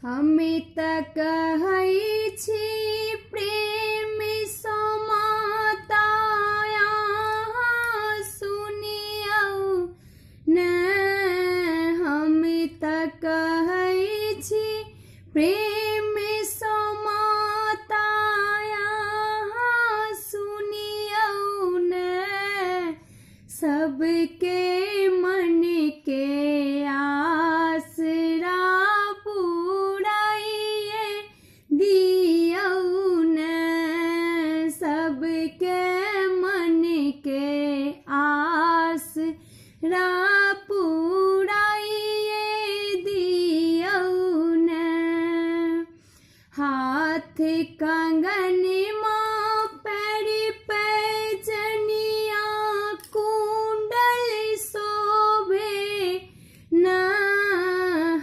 हमें त कहै छी प्रेम समाताया सुनियौ न। हमें त कहै छी प्रेम समाताया सुनियौ न। सबके मन के आसरा पुराइए दियौ न। सबके मन के आसरा पुराइए दियौ न। हाथ कंगन माँ पैर पैजनिया कुंडल शोभे न।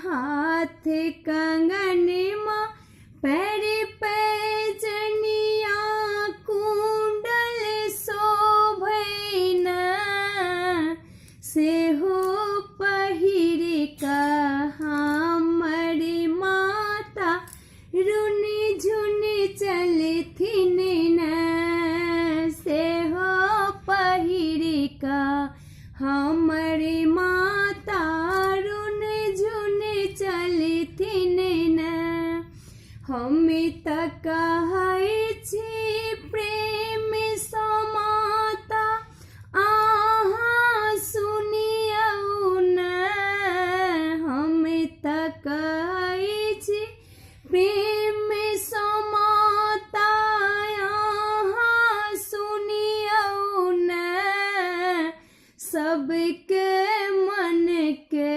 हाथ कंगन माँ पैर पैजनिया कुंडल शोभे न। सेहो पहिर कऽ हमर माता रुन झुन चलथिन न। सेहो पहिर कऽ हमर माता रुन झुन चलथिन न। हमें त कहै छी प्रेम समाता अहाँ सुनियौ न। हमें त कहै छी प्रेम समाता अहाँ सुनियौ न। सबके मन के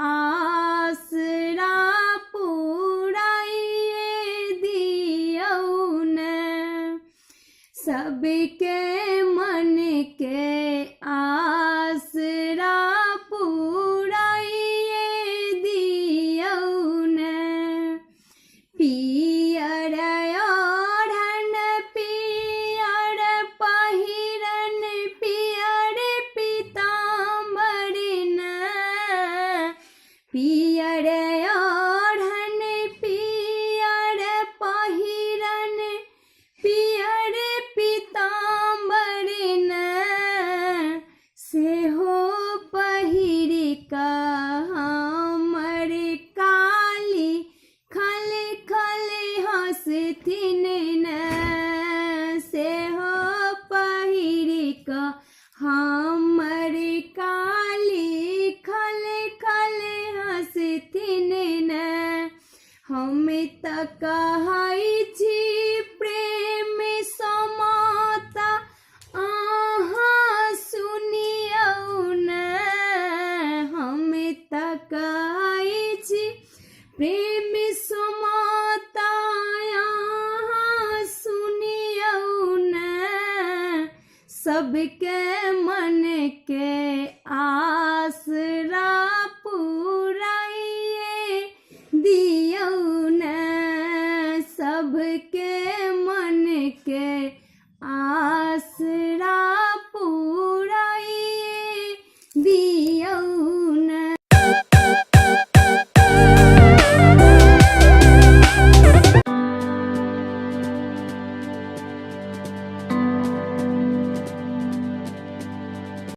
आसरा पुराइए दियौ न। सबके मन के आसरा पुराइए दियौ न। पियर ओढ़न पियर पहिरन पियर पीताम्बर न। पियर ओढ़न पियर पहिरन पियर पीताम्बर न। सेहो पहिर कऽ हमर काली खल खल हँसथिन न। सेहो पहिर कऽ हमर काली खल खल हँसथिन न। हमें त कहै छी